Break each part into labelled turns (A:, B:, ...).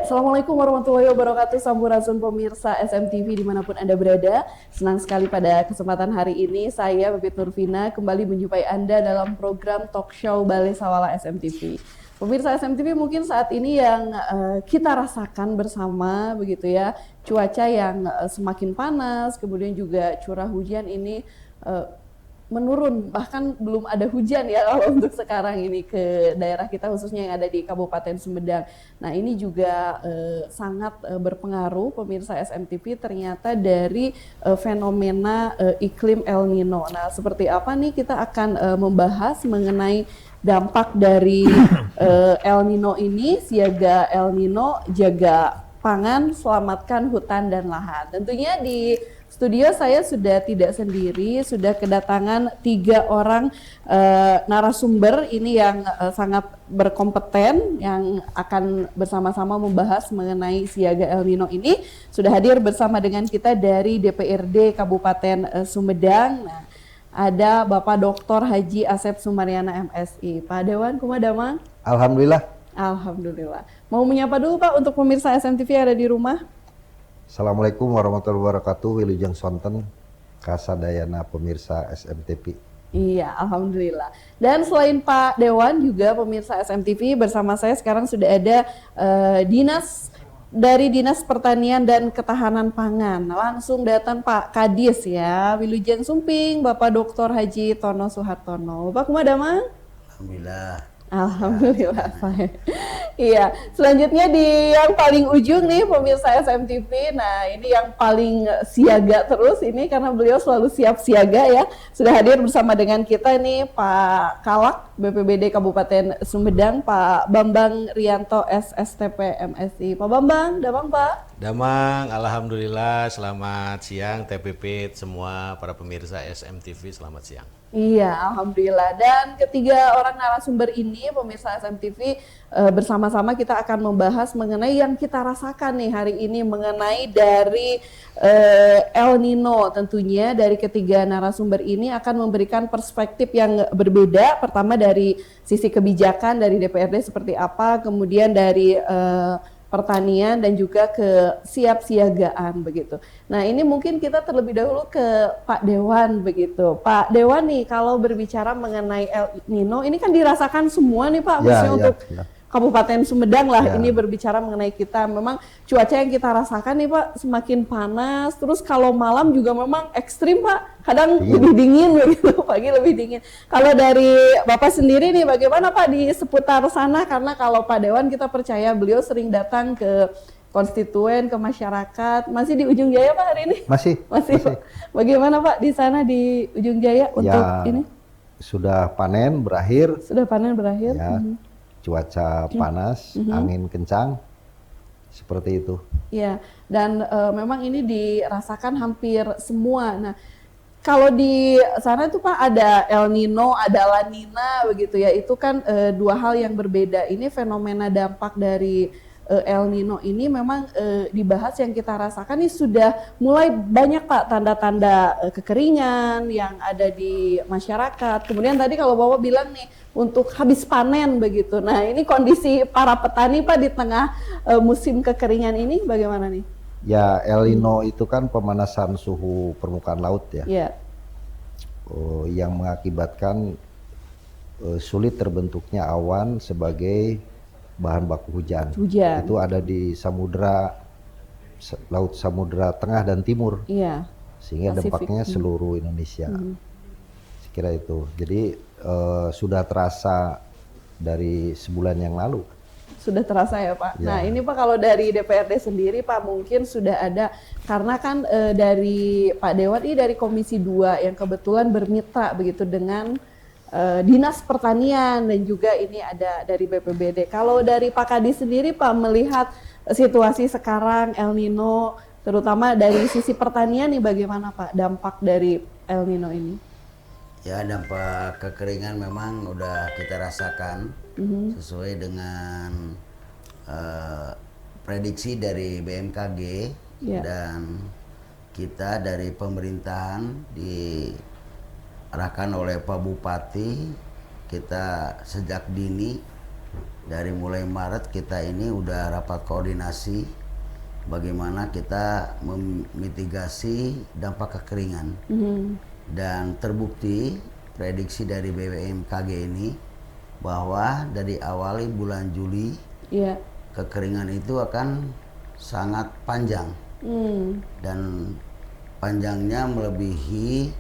A: Ya, Assalamualaikum warahmatullahi wabarakatuh, Sampurasun pemirsa SMTV dimanapun Anda berada. Senang sekali pada kesempatan hari ini saya, Bibit Nurvina, kembali menjumpai Anda dalam program talk show Balai Sawala SMTV. Pemirsa SMTV, mungkin saat ini yang kita rasakan bersama begitu ya, cuaca yang semakin panas, kemudian juga curah hujan ini eh, menurun, bahkan belum ada hujan ya kalau untuk sekarang ini ke daerah kita khususnya yang ada di Kabupaten Sumedang. Nah ini juga sangat berpengaruh pemirsa SMTV ternyata dari fenomena iklim El Nino. Nah seperti apa nih kita akan membahas mengenai dampak dari El Nino ini, siaga El Nino, jaga pangan, selamatkan hutan dan lahan. Tentunya di studio saya sudah tidak sendiri, sudah kedatangan 3 orang narasumber ini yang sangat berkompeten yang akan bersama-sama membahas mengenai siaga El Nino ini. Sudah hadir bersama dengan kita dari DPRD Kabupaten Sumedang. Nah, ada Bapak Dr. Haji Asep Sumaryana MSI. Pak Dewan, kumadamang?
B: Alhamdulillah.
A: Alhamdulillah. Mau menyapa dulu Pak untuk pemirsa SMTV yang ada di rumah?
B: Assalamualaikum warahmatullahi wabarakatuh. Wilujeng Sonten, kasadayana pemirsa SMTV.
A: Iya, Alhamdulillah. Dan selain Pak Dewan juga pemirsa SMTV bersama saya sekarang sudah ada Dinas Pertanian dan Ketahanan Pangan. Langsung datang Pak Kadis ya, Wilujeng Sumping, Bapak Dr. Haji Tono Suhartono. Bapak kumadamang?
C: Alhamdulillah.
A: Alhamdulillah, Pak. Iya, selanjutnya di yang paling ujung nih pemirsa SMTV. Nah, ini yang paling siaga terus ini karena beliau selalu siap siaga ya. Sudah hadir bersama dengan kita nih Pak Kalak BPBD Kabupaten Sumedang, Pak Bambang Rianto SSTP MSI. Pak Bambang, damang Pak.
C: Damang, alhamdulillah. Selamat siang TPP semua para pemirsa SMTV, selamat siang.
A: Iya, Alhamdulillah. Dan ketiga orang narasumber ini, pemirsa SMTV, bersama-sama kita akan membahas mengenai yang kita rasakan nih hari ini mengenai dari El Nino. Tentunya dari ketiga narasumber ini akan memberikan perspektif yang berbeda. Pertama dari sisi kebijakan dari DPRD seperti apa, kemudian dari pertanian dan juga kesiapsiagaan begitu. Nah ini mungkin kita terlebih dahulu ke Pak Dewan begitu. Pak Dewan nih kalau berbicara mengenai El Nino ini kan dirasakan semua nih Pak, khususnya untuk Kabupaten Sumedang lah ini berbicara mengenai kita. Memang cuaca yang kita rasakan nih Pak semakin panas, terus kalau malam juga memang ekstrim Pak, kadang lebih dingin begitu, pagi lebih dingin. Kalau dari Bapak sendiri nih bagaimana Pak di seputar sana? Karena kalau Pak Dewan kita percaya beliau sering datang ke konstituen, ke masyarakat. Masih di Ujung Jaya Pak hari ini? Masih. Pak. Bagaimana Pak di sana di Ujung Jaya untuk ini?
B: Sudah panen berakhir.
A: Sudah panen berakhir.
B: Ya. Cuaca panas, angin kencang, seperti itu.
A: Ya, dan memang ini dirasakan hampir semua. Nah, kalau di sana itu Pak ada El Nino, ada La Nina begitu ya. Itu kan dua hal yang berbeda. Ini fenomena dampak dari El Nino ini memang dibahas yang kita rasakan ini sudah mulai banyak Pak tanda-tanda kekeringan yang ada di masyarakat. Kemudian tadi kalau Bapak bilang nih untuk habis panen begitu. Nah ini kondisi para petani Pak di tengah musim kekeringan ini bagaimana nih?
B: Ya El Nino itu kan pemanasan suhu permukaan laut ya.
A: Yeah.
B: Yang mengakibatkan sulit terbentuknya awan sebagai bahan baku hujan. Itu ada di laut Samudra Tengah dan Timur.
A: Iya.
B: Sehingga dampaknya seluruh Indonesia. Sekira itu. Jadi sudah terasa dari sebulan yang lalu.
A: Sudah terasa ya Pak.
B: Ya.
A: Nah ini Pak kalau dari DPRD sendiri Pak mungkin sudah ada, karena kan dari Pak Dewan ini dari Komisi 2 yang kebetulan bermitra begitu dengan Dinas Pertanian dan juga ini ada dari BPBD. Kalau dari Pak Kadis sendiri Pak melihat situasi sekarang El Nino terutama dari sisi pertanian nih bagaimana Pak dampak dari El Nino ini?
C: Ya dampak kekeringan memang udah kita rasakan sesuai dengan prediksi dari BMKG dan kita dari pemerintahan diarahkan oleh Pak Bupati, kita sejak dini
D: Dari mulai Maret kita ini udah rapat koordinasi bagaimana kita memitigasi dampak kekeringan. Dan terbukti prediksi dari BMKG ini bahwa dari awal bulan Juli kekeringan itu akan sangat panjang. Dan panjangnya melebihi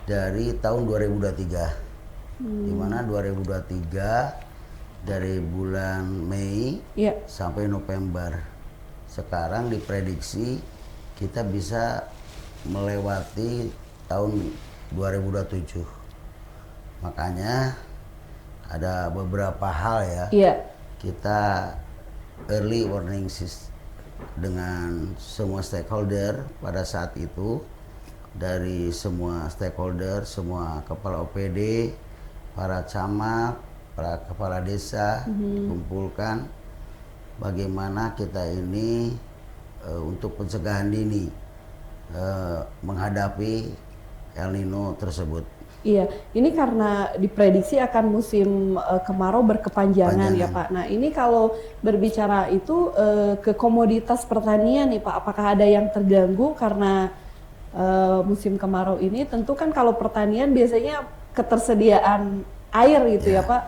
D: dari tahun 2023. Di mana 2023 dari bulan Mei sampai November. Sekarang diprediksi kita bisa melewati tahun 2027. Makanya ada beberapa hal ya. Kita early warning system dengan semua stakeholder pada saat itu, dari semua stakeholder, semua kepala OPD, para camat, para kepala desa dikumpulkan bagaimana kita ini untuk pencegahan dini menghadapi El Nino tersebut.
A: Iya, ini karena diprediksi akan musim kemarau berkepanjangan ya Pak. Nah ini kalau berbicara itu ke komoditas pertanian nih Pak, apakah ada yang terganggu karena musim kemarau ini? Tentu kan kalau pertanian biasanya ketersediaan air gitu ya Pak,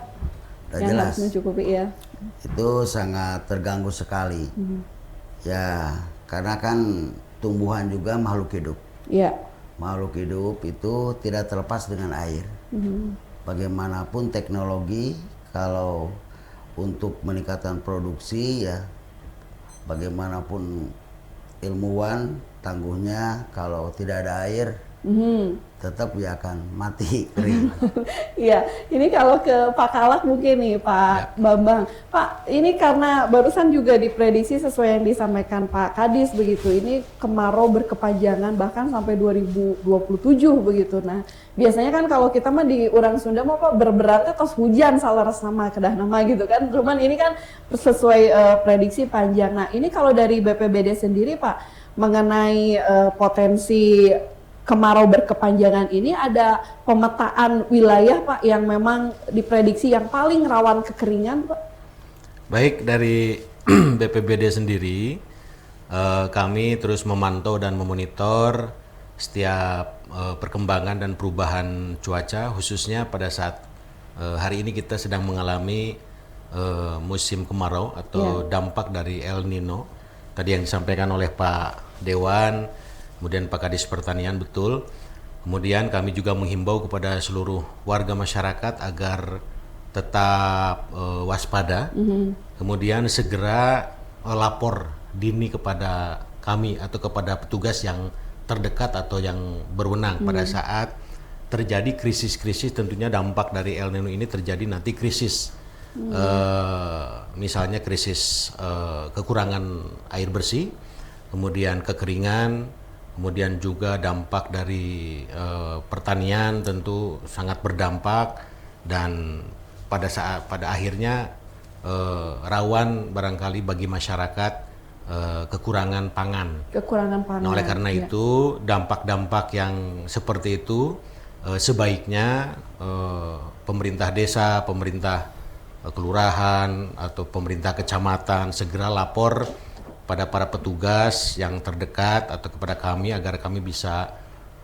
A: yang
D: jelas.
A: harus mencukupi ya.
D: Itu sangat terganggu sekali. Ya, karena kan tumbuhan juga makhluk hidup. Makhluk hidup itu tidak terlepas dengan air. Bagaimanapun teknologi, kalau untuk meningkatkan produksi ya, bagaimanapun ilmuwan tangguhnya kalau tidak ada air, tetap ya akan mati kering.
A: Iya, ini kalau ke Pak Kalak mungkin nih Pak Bambang. Pak, ini karena barusan juga diprediksi sesuai yang disampaikan Pak Kadis begitu. Ini kemarau berkepanjangan bahkan sampai 2027 begitu. Nah, biasanya kan kalau kita mah di orang Sunda mah Pak berberatnya tos hujan salah sama kedah nama gitu kan. Cuman ini kan sesuai prediksi panjang. Nah, ini kalau dari BPBD sendiri Pak mengenai potensi kemarau berkepanjangan ini, ada pemetaan wilayah Pak yang memang diprediksi yang paling rawan kekeringan Pak?
C: Baik, dari BPBD sendiri kami terus memantau dan memonitor setiap perkembangan dan perubahan cuaca, khususnya pada saat hari ini kita sedang mengalami musim kemarau atau dampak dari El Nino. Tadi yang disampaikan oleh Pak Dewan, kemudian Pak Kadis Pertanian, betul. Kemudian kami juga menghimbau kepada seluruh warga masyarakat agar tetap waspada, kemudian segera lapor dini kepada kami atau kepada petugas yang terdekat atau yang berwenang pada saat terjadi krisis-krisis. Tentunya dampak dari El Nino ini terjadi nanti krisis, misalnya krisis kekurangan air bersih, kemudian kekeringan, kemudian juga dampak dari pertanian tentu sangat berdampak, dan pada akhirnya rawan barangkali bagi masyarakat kekurangan pangan. Nah, oleh karena itu dampak-dampak yang seperti itu sebaiknya pemerintah desa, pemerintah kelurahan atau pemerintah kecamatan segera lapor pada para petugas yang terdekat atau kepada kami agar kami bisa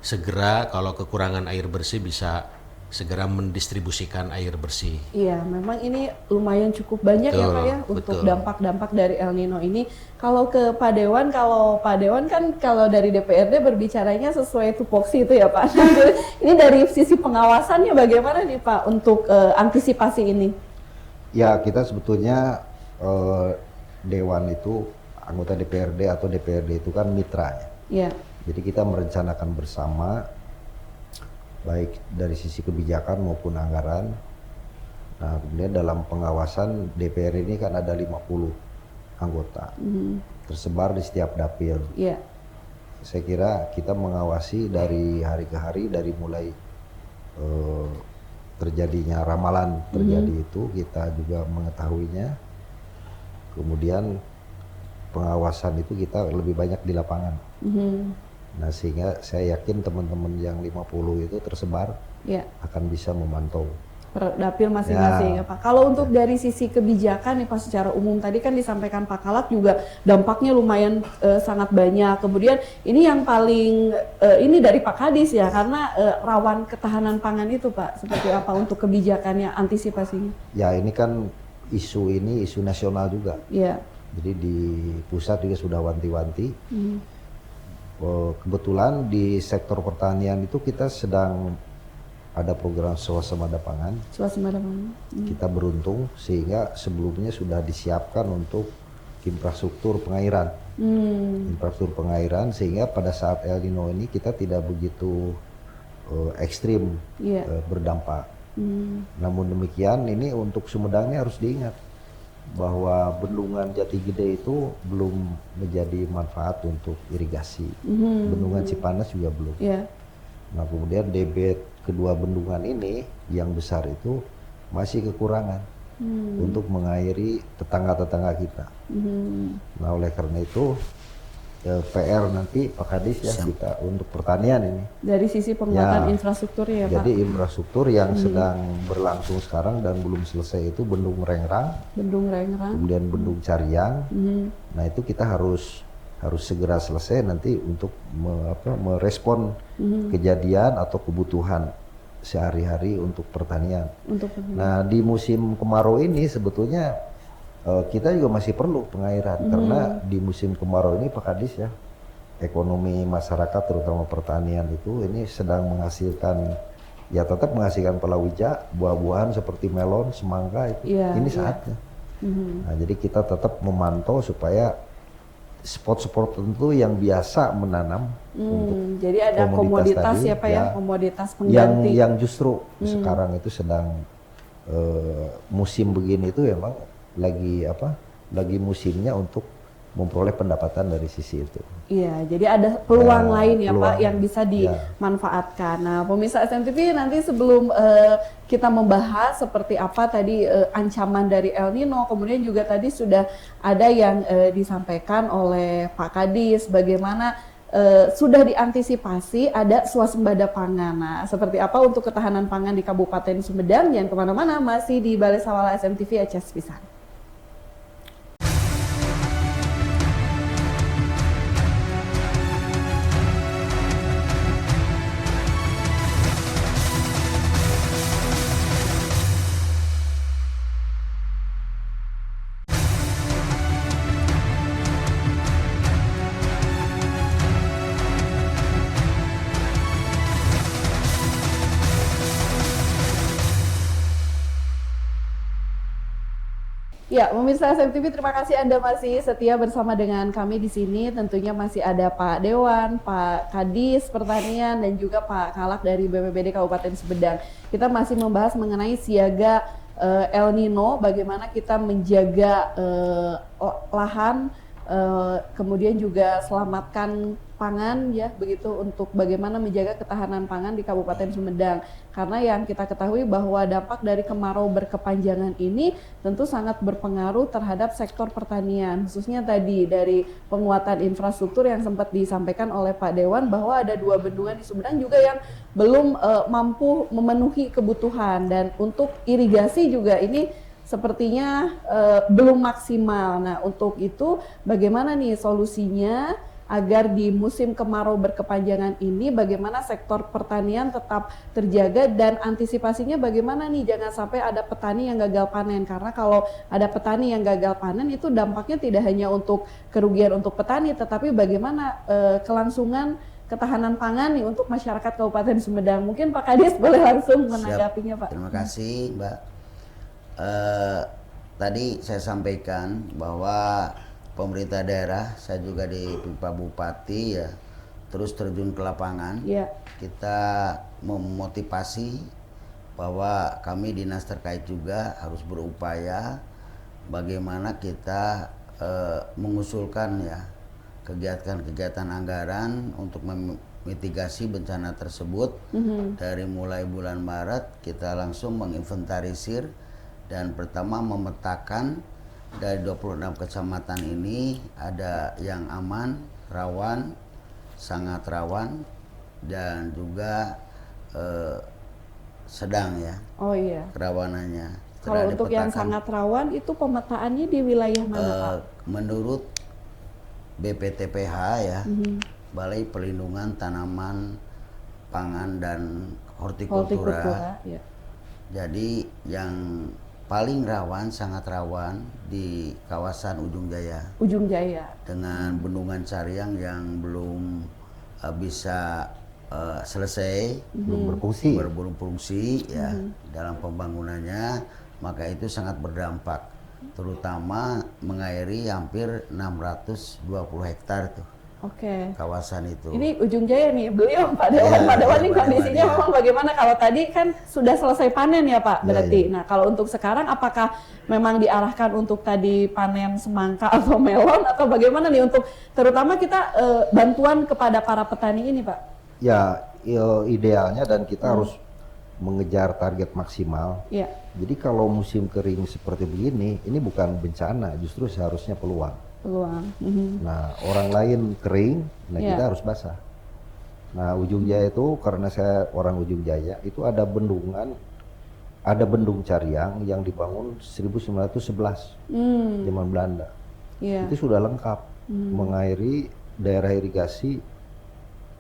C: segera, kalau kekurangan air bersih, bisa segera mendistribusikan air bersih.
A: Iya, memang ini lumayan cukup banyak ya Pak ya untuk dampak-dampak dari El Nino ini. Kalau ke Pak Dewan, kan kalau dari DPRD berbicaranya sesuai tupoksi itu ya Pak. Ini dari sisi pengawasannya bagaimana nih Pak untuk antisipasi ini?
B: Ya, kita sebetulnya Dewan itu, anggota DPRD atau DPRD itu kan mitra ya. Jadi kita merencanakan bersama, baik dari sisi kebijakan maupun anggaran. Nah, kemudian dalam pengawasan DPR ini kan ada 50 anggota tersebar di setiap dapil. Saya kira kita mengawasi dari hari ke hari, dari mulai terjadinya ramalan terjadi itu kita juga mengetahuinya. Kemudian pengawasan itu kita lebih banyak di lapangan. Nah, sehingga saya yakin teman-teman yang 50 itu tersebar akan bisa memantau
A: per dapil masing-masing ya Pak. Kalau untuk dari sisi kebijakan nih Pak secara umum tadi kan disampaikan Pak Kalak juga dampaknya lumayan sangat banyak. Kemudian ini yang paling ini dari Pak Kadis ya karena rawan ketahanan pangan itu Pak. Seperti apa untuk kebijakannya, antisipasinya?
B: Ya ini kan isu nasional juga.
A: Iya.
B: Jadi di pusat juga sudah wanti-wanti. Kebetulan di sektor pertanian itu kita sedang ada program swasembada pangan.
A: Swasembada pangan.
B: Kita beruntung sehingga sebelumnya sudah disiapkan untuk infrastruktur pengairan. Infrastruktur pengairan sehingga pada saat El Nino ini kita tidak begitu ekstrim berdampak. Namun demikian ini untuk Sumedang ini harus diingat bahwa bendungan Jati Gede itu belum menjadi manfaat untuk irigasi. Bendungan Cipanas juga belum. Nah kemudian debit kedua bendungan ini yang besar itu masih kekurangan untuk mengairi tetangga-tetangga kita. Nah oleh karena itu PR nanti Pak Kadis ya kita untuk pertanian ini.
A: Dari sisi penguatan infrastruktur ya Pak?
B: Jadi infrastruktur yang sedang berlangsung sekarang dan belum selesai itu Bendung Rengrang. Kemudian Bendung Cariang. Nah itu kita harus segera selesai nanti untuk merespon kejadian atau kebutuhan sehari-hari untuk pertanian. Nah di musim kemarau ini sebetulnya kita juga masih perlu pengairan karena di musim kemarau ini Pak Kadis ya ekonomi masyarakat terutama pertanian itu ini sedang menghasilkan ya tetap menghasilkan palawija, buah-buahan seperti melon, semangka itu ini saatnya. Nah jadi kita tetap memantau supaya spot-spot tertentu yang biasa menanam untuk
A: jadi ada komoditas
B: tadi,
A: ya Pak ya, komoditas pengganti
B: yang justru sekarang itu sedang musim begini itu memang lagi musimnya untuk memperoleh pendapatan dari sisi itu.
A: Iya, jadi ada peluang lain ya Pak yang bisa dimanfaatkan. Nah, pemirsa SMTV nanti sebelum kita membahas seperti apa tadi ancaman dari El Nino, kemudian juga tadi sudah ada yang disampaikan oleh Pak Kadis bagaimana sudah diantisipasi ada swasembada pangan. Nah, seperti apa untuk ketahanan pangan di Kabupaten Sumedang? Jangan kemana-mana, masih di Balai Sawala SMTV Aces Pisan. Ya, pemirsa SMTV, terima kasih Anda masih setia bersama dengan kami di sini. Tentunya masih ada Pak Dewan, Pak Kadis Pertanian, dan juga Pak Kalak dari BPBD Kabupaten Sumedang. Kita masih membahas mengenai siaga El Nino, bagaimana kita menjaga lahan, kemudian juga selamatkan pangan ya, begitu untuk bagaimana menjaga ketahanan pangan di Kabupaten Sumedang. Karena yang kita ketahui bahwa dampak dari kemarau berkepanjangan ini tentu sangat berpengaruh terhadap sektor pertanian, khususnya tadi dari penguatan infrastruktur yang sempat disampaikan oleh Pak Dewan bahwa ada 2 bendungan di Sumedang juga yang belum mampu memenuhi kebutuhan, dan untuk irigasi juga ini sepertinya belum maksimal. Nah, untuk itu bagaimana nih solusinya agar di musim kemarau berkepanjangan ini bagaimana sektor pertanian tetap terjaga, dan antisipasinya bagaimana nih jangan sampai ada petani yang gagal panen, karena kalau ada petani yang gagal panen itu dampaknya tidak hanya untuk kerugian untuk petani tetapi bagaimana kelangsungan ketahanan pangan nih untuk masyarakat Kabupaten Sumedang. Mungkin Pak Kadis boleh langsung menanggapinya Pak.
D: Terima kasih Mbak. Tadi saya sampaikan bahwa pemerintah daerah, saya juga di Pak Bupati ya, terus terjun ke lapangan. Kita memotivasi bahwa kami dinas terkait juga harus berupaya bagaimana kita mengusulkan ya kegiatan-kegiatan anggaran untuk memitigasi bencana tersebut. Dari mulai bulan Maret kita langsung menginventarisir dan pertama memetakan dari 26 kecamatan ini ada yang aman, rawan, sangat rawan, dan juga sedang ya
A: Oh iya.
D: kerawanannya.
A: Kalau
D: Telah
A: untuk yang
D: dipetakan,
A: sangat rawan itu pemetaannya di wilayah mana Pak?
D: menurut BPTPH ya, Balai Pelindungan Tanaman Pangan dan Hortikultura.
A: Ya.
D: Jadi yang paling rawan, sangat rawan di kawasan Ujung Jaya
A: Ujung Jaya.
D: dengan bendungan Cariang yang belum bisa selesai,
B: belum berfungsi.
D: belum fungsi ya dalam pembangunannya, maka itu sangat berdampak, terutama mengairi hampir 620 hektar tuh
A: Oke.
D: kawasan itu.
A: Ini Ujung Jaya nih, beliau Pak Dewan.
D: Iya,
A: Pak Dewan
D: iya,
A: ini
D: Pak
A: kondisinya
D: Dewan,
A: memang bagaimana? Kalau tadi kan sudah selesai panen ya Pak,
B: Iya,
A: berarti.
B: iya.
A: Nah kalau untuk sekarang apakah memang diarahkan untuk tadi panen semangka atau melon atau bagaimana nih untuk terutama kita bantuan kepada para petani ini Pak?
B: Ya, idealnya dan kita harus mengejar target maksimal.
A: Iya.
B: Jadi kalau musim kering seperti begini, ini bukan bencana, justru seharusnya peluang.
A: Peluang.
B: Nah, orang lain kering, nah
A: Iya.
B: kita harus basah. Nah, Ujung Jaya itu karena saya orang Ujung Jaya, itu ada bendungan, ada bendung Cariang yang dibangun 1911 zaman Belanda.
A: Iya.
B: Itu sudah lengkap mengairi daerah irigasi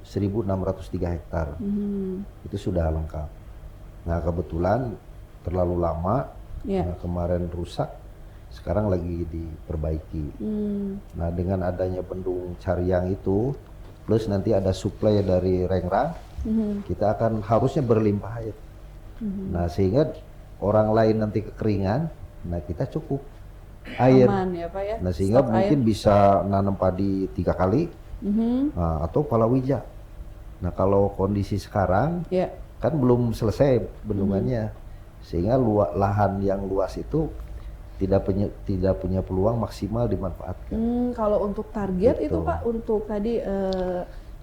B: 1.603 hektar. Itu sudah lengkap. Nah, kebetulan terlalu lama,
A: Iya.
B: nah, kemarin rusak, sekarang lagi diperbaiki. Nah, dengan adanya bendung Cariang itu, plus nanti ada suplai dari Rengrang, kita akan harusnya berlimpah air. Nah, sehingga orang lain nanti kekeringan, nah kita cukup air.
A: Aman ya Pak ya.
B: Nah, sehingga
A: Stok
B: mungkin
A: air.
B: bisa nanam padi 3 kali, nah, atau palawija. Nah, kalau kondisi sekarang,
A: Ya.
B: kan belum selesai bendungannya, sehingga lahan yang luas itu tidak punya peluang maksimal dimanfaatkan.
A: Kalau untuk target itu
B: Gitu.
A: Pak, untuk tadi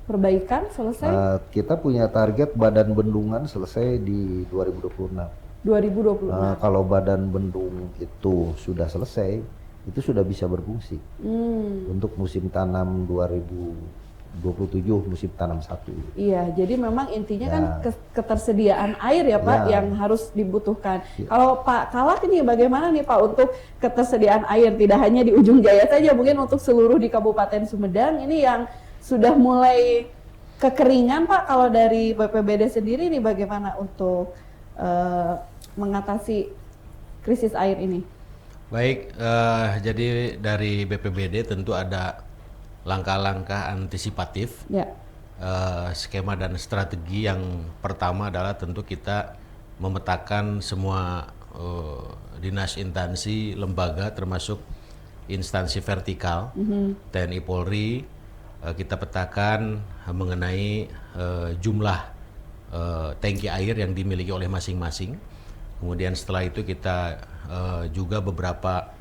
A: perbaikan selesai
B: Kita punya target badan bendungan selesai di 2026.
A: 2026.
B: Kalau badan bendung itu sudah selesai, itu sudah bisa berfungsi untuk musim tanam 2027, musim tanam 1.
A: Iya, jadi memang intinya kan
B: Ya.
A: ketersediaan air ya Pak
B: Ya.
A: yang harus dibutuhkan. Kalau Pak Kalak ini bagaimana nih Pak untuk ketersediaan air tidak hanya di Ujung Jaya saja, mungkin untuk seluruh di Kabupaten Sumedang ini yang sudah mulai kekeringan Pak. Kalau dari BPBD sendiri ini bagaimana untuk mengatasi krisis air ini?
C: Baik, jadi dari BPBD tentu ada langkah-langkah antisipatif,
A: Ya.
C: skema dan strategi. Yang pertama adalah tentu kita memetakan semua dinas, instansi, lembaga, termasuk instansi vertikal, TNI Polri. Kita petakan mengenai jumlah tangki air yang dimiliki oleh masing-masing. Kemudian setelah itu kita juga beberapa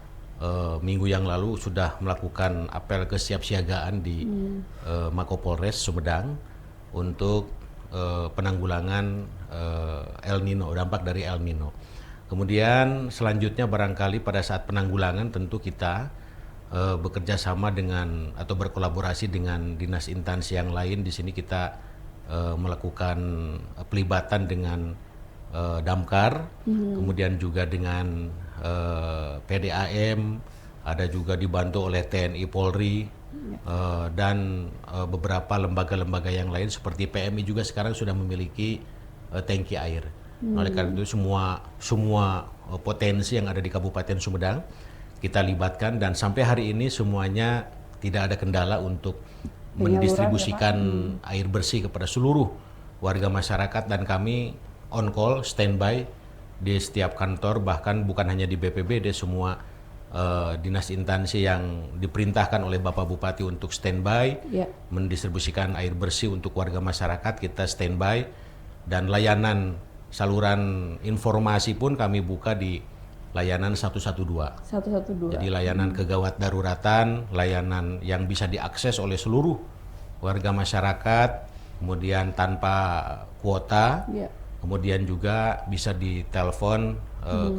C: minggu yang lalu sudah melakukan apel kesiapsiagaan di Makopolres Sumedang untuk penanggulangan El Nino, dampak dari El Nino. Kemudian selanjutnya barangkali pada saat penanggulangan tentu kita bekerja sama dengan atau berkolaborasi dengan dinas instansi yang lain. Di sini kita melakukan pelibatan dengan Damkar, kemudian juga dengan PDAM, ada juga dibantu oleh TNI Polri, dan beberapa lembaga-lembaga yang lain seperti PMI juga sekarang sudah memiliki tangki air. Oleh karena itu semua potensi yang ada di Kabupaten Sumedang kita libatkan, dan sampai hari ini semuanya tidak ada kendala untuk mendistribusikan air bersih kepada seluruh warga masyarakat, dan kami on call, standby di setiap kantor, bahkan bukan hanya di BPBD, semua dinas instansi yang diperintahkan oleh Bapak Bupati untuk standby, mendistribusikan air bersih untuk warga masyarakat, kita standby, dan layanan saluran informasi pun kami buka di layanan 112.
A: 112.
C: Jadi layanan kegawat daruratan, layanan yang bisa diakses oleh seluruh warga masyarakat, kemudian tanpa kuota. Kemudian juga bisa ditelepon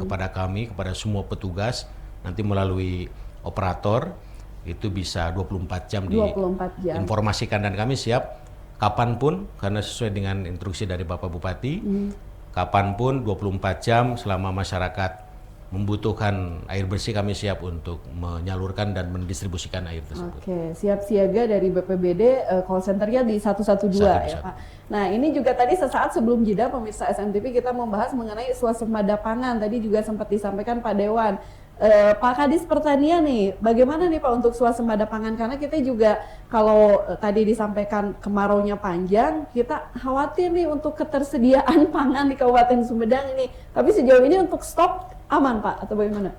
C: kepada kami, kepada semua petugas, nanti melalui operator, itu bisa 24 jam
A: 24 jam
C: diinformasikan, dan kami siap kapanpun, karena sesuai dengan instruksi dari Bapak Bupati, kapanpun 24 jam selama masyarakat membutuhkan air bersih, kami siap untuk menyalurkan dan mendistribusikan air tersebut.
A: Oke, siap siaga dari BPBD, call centernya di 112 ya Pak. Nah ini juga tadi sesaat sebelum jeda pemirsa SMTV kita membahas mengenai swasembada pangan. Tadi juga sempat disampaikan Pak Dewan. Pak Kadis Pertanian nih, bagaimana nih Pak untuk swasembada pangan? Karena kita juga kalau tadi disampaikan kemaraunya panjang, kita khawatir nih untuk ketersediaan pangan di Kabupaten Sumedang ini. Tapi sejauh ini untuk stok aman Pak atau bagaimana?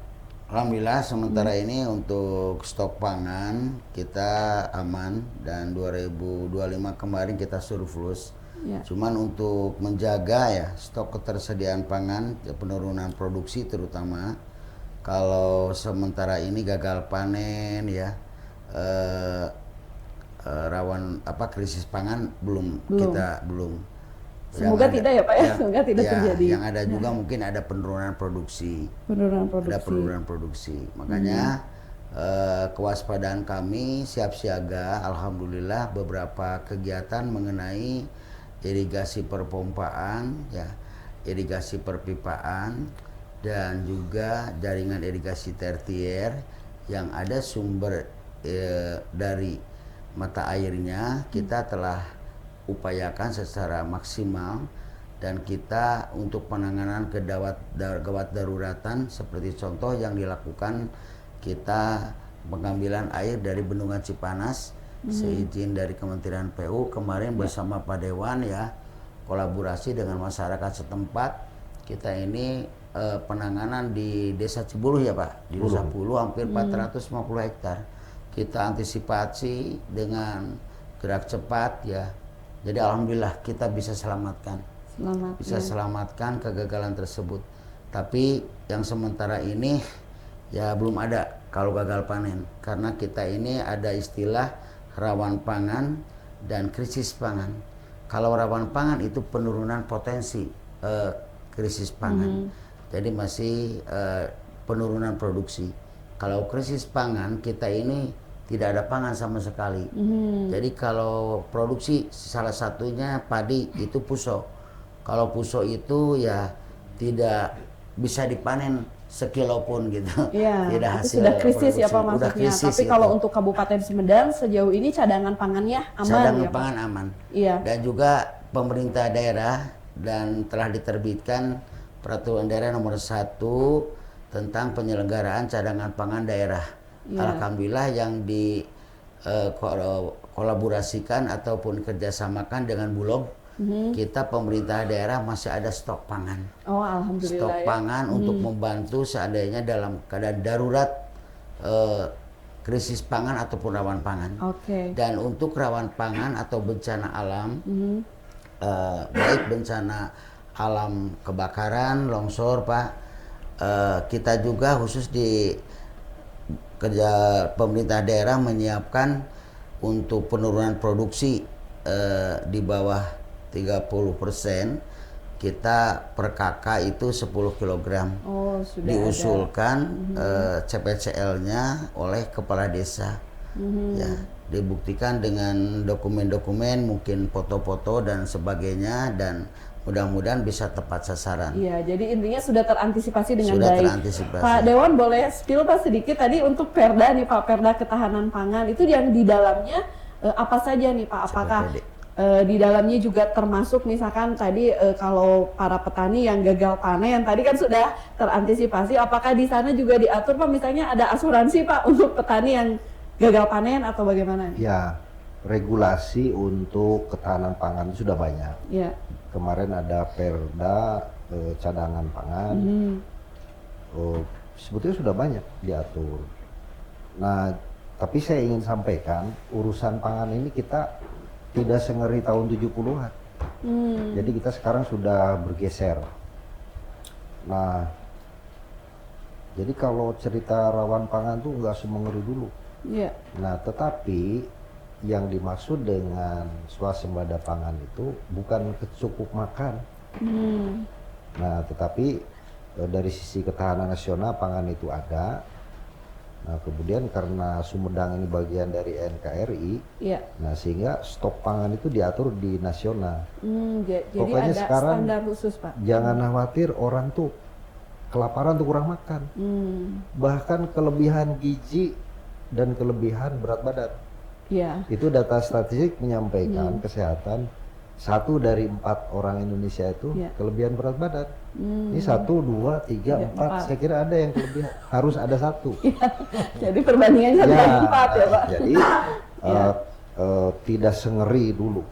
D: Alhamdulillah sementara ini untuk stok pangan kita aman dan 2025 kemarin kita surplus. Ya. Cuman untuk menjaga ya stok ketersediaan pangan, penurunan produksi terutama kalau sementara ini gagal panen ya rawan krisis pangan kita belum.
A: Semoga tidak ya Pak ya, semoga tidak terjadi.
D: Yang ada juga mungkin ada penurunan produksi. Ada penurunan produksi. Makanya kewaspadaan kami siap siaga. Alhamdulillah beberapa kegiatan mengenai irigasi perpompaan, ya, irigasi perpipaan, dan juga jaringan irigasi tersier yang ada sumber dari mata airnya kita telah upayakan secara maksimal, dan kita untuk penanganan gawat daruratan seperti contoh yang dilakukan kita pengambilan air dari Bendungan Cipanas seizin dari Kementerian PU kemarin bersama Pak Dewan ya, kolaborasi dengan masyarakat setempat. Kita ini penanganan di Desa Cibuluh ya Pak, di Desa Puluh hampir 450 hektar. Kita antisipasi dengan gerak cepat ya. Jadi alhamdulillah kita bisa selamatkan kegagalan tersebut. Tapi yang sementara ini ya belum ada kalau gagal panen, karena kita ini ada istilah rawan pangan dan krisis pangan. Kalau rawan pangan itu penurunan potensi krisis pangan, jadi masih penurunan produksi. Kalau krisis pangan kita ini tidak ada pangan sama sekali. Jadi kalau produksi salah satunya padi itu puso. Kalau puso itu ya tidak bisa dipanen sekilo pun gitu.
A: Ya,
D: tidak hasil
A: sudah krisis
D: produksi.
A: ya Pak maksudnya.
D: Krisis,
A: tapi kalau untuk Kabupaten Sumedang sejauh ini cadangan pangannya aman.
D: Cadangan
A: ya,
D: pangan aman.
A: Iya.
D: Dan juga pemerintah daerah dan telah diterbitkan peraturan daerah nomor 1 tentang penyelenggaraan cadangan pangan daerah. Ya. Alhamdulillah yang kolaborasikan ataupun kerjasamakan dengan Bulog, kita pemerintah daerah masih ada stok pangan.
A: Oh alhamdulillah.
D: Stok pangan untuk membantu seandainya dalam keadaan darurat krisis pangan ataupun rawan pangan. Dan untuk rawan pangan atau bencana alam, baik bencana alam kebakaran, longsor Pak, kita juga khusus di kerja pemerintah daerah menyiapkan untuk penurunan produksi di bawah 30%, kita per kakak itu 10 kg. Diusulkan CPCL-nya oleh kepala desa. Ya, dibuktikan dengan dokumen-dokumen, mungkin foto-foto dan sebagainya, dan mudah-mudahan bisa tepat sasaran.
A: Iya, jadi intinya sudah terantisipasi dengan
D: sudah
A: baik.
D: Terantisipasi.
A: Pak Dewan boleh spill Pak sedikit tadi untuk Perda nih Pak, Perda Ketahanan Pangan itu yang di dalamnya apa saja nih Pak? Apakah di dalamnya juga termasuk misalkan tadi kalau para petani yang gagal panen tadi kan sudah terantisipasi, apakah di sana juga diatur Pak misalnya ada asuransi Pak untuk petani yang gagal panen atau bagaimana?
B: Ya, regulasi untuk ketahanan pangan sudah banyak.
A: Ya.
B: Kemarin ada Perda cadangan pangan, sebetulnya sudah banyak diatur. Nah, tapi saya ingin sampaikan urusan pangan ini kita tidak sengeri tahun 70-an. Jadi kita sekarang sudah bergeser. Nah, jadi kalau cerita rawan pangan tuh nggak semengeri dulu.
A: Yeah.
B: Nah, tetapi yang dimaksud dengan swasembada pangan itu bukan cukup makan. Nah, tetapi dari sisi ketahanan nasional pangan itu ada, Nah kemudian karena Sumedang ini bagian dari NKRI, nah sehingga stok pangan itu diatur di nasional.
A: Jadi
B: Pokoknya
A: ada
B: sekarang
A: standar khusus Pak.
B: Jangan khawatir orang tuh kelaparan tuh kurang makan. Bahkan kelebihan gizi dan kelebihan berat badan. Itu data statistik menyampaikan kesehatan 1 dari 4 orang Indonesia itu kelebihan berat badan. Ini 1, 2, 3, 4. Saya kira ada yang kelebihan. Harus ada 1.
A: Jadi perbandingannya 1 dari 4 ya Pak.
B: Jadi tidak sengeri dulu.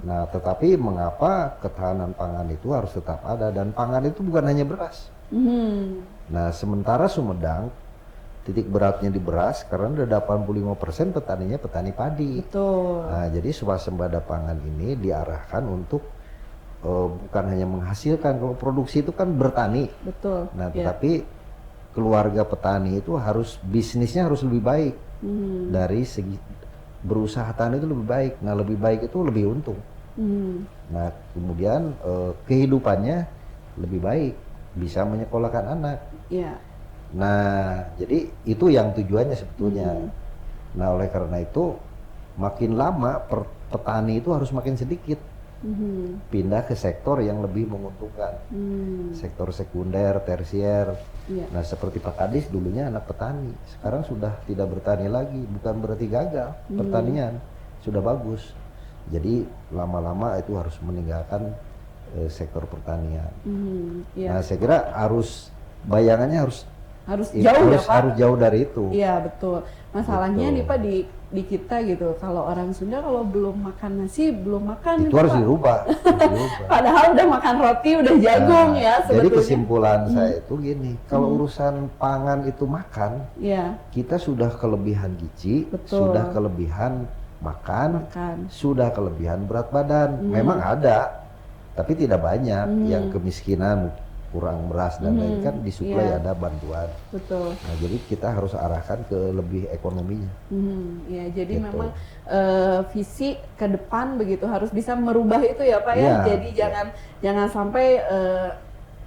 B: Nah tetapi mengapa ketahanan pangan itu harus tetap ada, dan pangan itu bukan hanya beras. Nah sementara Sumedang titik beratnya di beras karena ada 85% petaninya petani padi.
A: Betul.
B: Nah, jadi swasembada pangan ini diarahkan untuk bukan hanya menghasilkan, kalau produksi itu kan bertani.
A: Betul.
B: Nah, tetapi keluarga petani itu harus bisnisnya harus lebih baik. Dari segi berusaha tani itu lebih baik. Nah, lebih baik itu lebih untung. Nah, kemudian kehidupannya lebih baik, bisa menyekolahkan anak. Nah, jadi itu yang tujuannya sebetulnya. Nah, oleh karena itu makin lama petani itu harus makin sedikit pindah ke sektor yang lebih menguntungkan, sektor sekunder, tersier. Nah, seperti Pak Kadis dulunya anak petani, sekarang sudah tidak bertani lagi. Bukan berarti gagal pertanian, sudah bagus. Jadi lama-lama itu harus meninggalkan sektor pertanian. Nah, saya kira bayangannya harus
A: jauh ya Pak.
B: Harus jauh dari itu.
A: Iya betul. Masalahnya nih Pak di kita gitu, kalau orang Sunda kalau belum makan nasi belum makan.
B: Itu harus dirubah.
A: Padahal udah makan roti, udah jagung ya sebetulnya.
B: Jadi kesimpulan saya itu gini, kalau urusan pangan itu makan, kita sudah kelebihan gizi, sudah kelebihan makan, sudah kelebihan berat badan. Memang ada, tapi tidak banyak. Yang kemiskinan, kurang beras dan lain kan disuplai ada bantuan.
A: Betul.
B: Nah, jadi kita harus arahkan ke lebih ekonominya.
A: Ya, jadi gitu. Memang visi ke depan begitu harus bisa merubah itu ya Pak ya. Jadi jangan sampai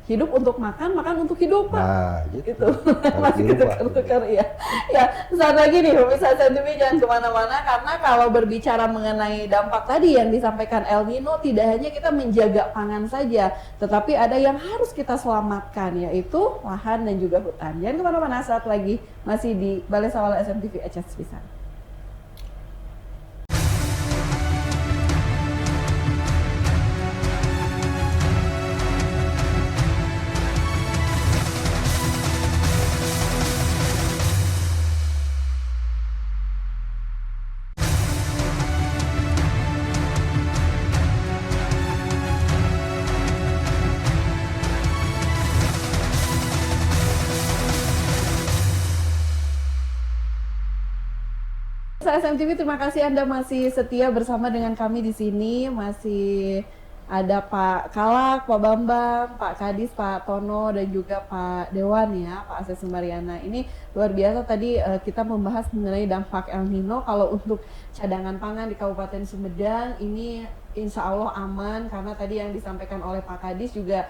A: hidup untuk makan untuk hidup Pak.
B: Nah, gitu.
A: Masih tukar-tukar ya. Ya, saat lagi nih pemirsa SMTV jangan kemana-mana, karena kalau berbicara mengenai dampak tadi yang disampaikan El Nino, tidak hanya kita menjaga pangan saja, tetapi ada yang harus kita selamatkan, yaitu lahan dan juga hutan. Jangan kemana-mana, saat lagi masih di Balai Sawala SMTV Aceh Pisang. SMTV, terima kasih Anda masih setia bersama dengan kami di sini. Masih ada Pak Kalak, Pak Bambang, Pak Kadis, Pak Tono, dan juga Pak Dewan ya, Pak Ases Sumaryana. Ini luar biasa tadi kita membahas mengenai dampak El Nino. Kalau untuk cadangan pangan di Kabupaten Sumedang ini insya Allah aman, karena tadi yang disampaikan oleh Pak Kadis juga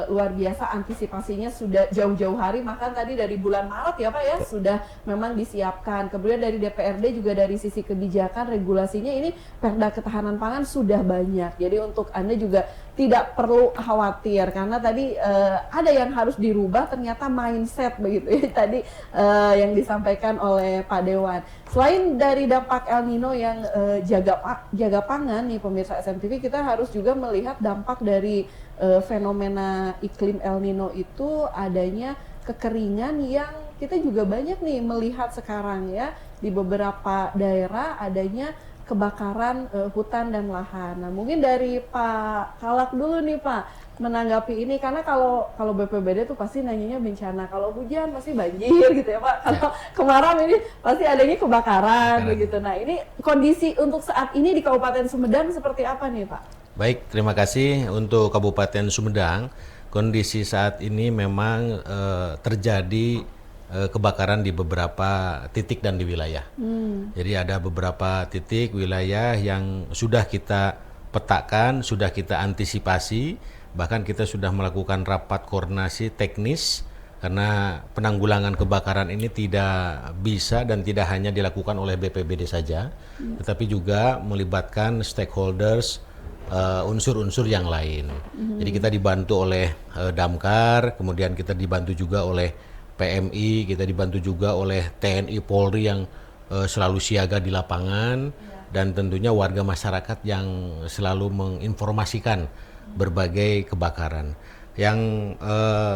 A: luar biasa, antisipasinya sudah jauh-jauh hari, bahkan tadi dari bulan Maret ya Pak ya sudah memang disiapkan. Kemudian dari DPRD juga dari sisi kebijakan regulasinya ini Perda Ketahanan Pangan sudah banyak. Jadi untuk Anda juga tidak perlu khawatir, karena tadi ada yang harus dirubah, ternyata mindset begitu ya tadi yang disampaikan oleh Pak Dewan. Selain dari dampak El Nino yang jaga pangan nih pemirsa SMTV, kita harus juga melihat dampak dari fenomena iklim El Nino itu adanya kekeringan yang kita juga banyak nih melihat sekarang ya, di beberapa daerah adanya kebakaran hutan dan lahan. Nah, mungkin dari Pak Kalak dulu nih Pak menanggapi ini, karena kalau BPBD tuh pasti nanyanya bencana, kalau hujan pasti banjir gitu ya Pak. Kalau kemarau ini pasti adanya kebakaran begitu. Nah, ini kondisi untuk saat ini di Kabupaten Sumedang seperti apa nih Pak?
C: Baik, terima kasih. Untuk Kabupaten Sumedang, kondisi saat ini memang terjadi kebakaran di beberapa titik dan di wilayah. Jadi ada beberapa titik wilayah yang sudah kita petakan, sudah kita antisipasi, bahkan kita sudah melakukan rapat koordinasi teknis karena penanggulangan kebakaran ini tidak bisa dan tidak hanya dilakukan oleh BPBD saja, tetapi juga melibatkan stakeholders, unsur-unsur yang lain. Jadi kita dibantu oleh Damkar, kemudian kita dibantu juga oleh PMI, kita dibantu juga oleh TNI Polri yang selalu siaga di lapangan, dan tentunya warga masyarakat yang selalu menginformasikan berbagai kebakaran. Yang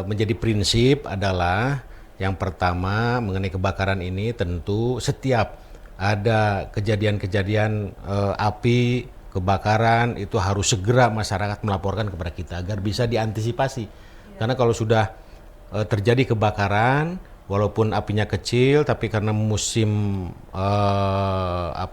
C: menjadi prinsip adalah yang pertama mengenai kebakaran ini, tentu setiap ada kejadian-kejadian api, kebakaran, itu harus segera masyarakat melaporkan kepada kita agar bisa diantisipasi. Karena kalau sudah terjadi kebakaran, walaupun apinya kecil, tapi karena musim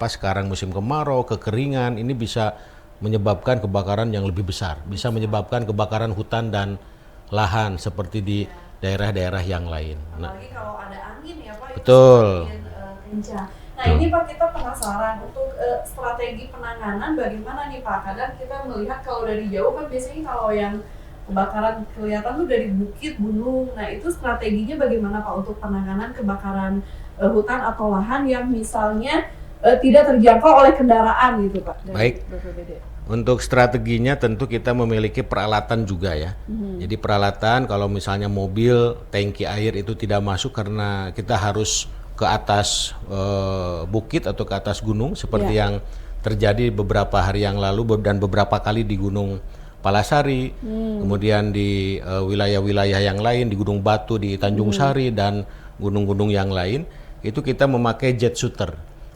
C: sekarang musim kemarau, kekeringan, ini bisa menyebabkan kebakaran yang lebih besar, bisa menyebabkan kebakaran hutan dan lahan seperti di daerah-daerah yang lain.
A: Apalagi kalau ada angin ya Pak,
C: betul.
A: Itu kencang. Nah ini Pak, kita penasaran untuk strategi penanganan bagaimana nih Pak? Kadang kita melihat kalau dari jauh kan biasanya kalau yang kebakaran kelihatan tuh dari bukit, gunung. Nah itu strateginya bagaimana Pak untuk penanganan kebakaran hutan atau lahan yang misalnya tidak terjangkau oleh kendaraan gitu Pak?
C: Baik. BPBD. Untuk strateginya tentu kita memiliki peralatan juga ya. Jadi peralatan kalau misalnya mobil tangki air itu tidak masuk karena kita harus ke atas bukit atau ke atas gunung seperti yang terjadi beberapa hari yang lalu dan beberapa kali di Gunung Palasari, kemudian di wilayah-wilayah yang lain, di Gunung Batu, di Tanjung Sari dan gunung-gunung yang lain, itu kita memakai jet shooter.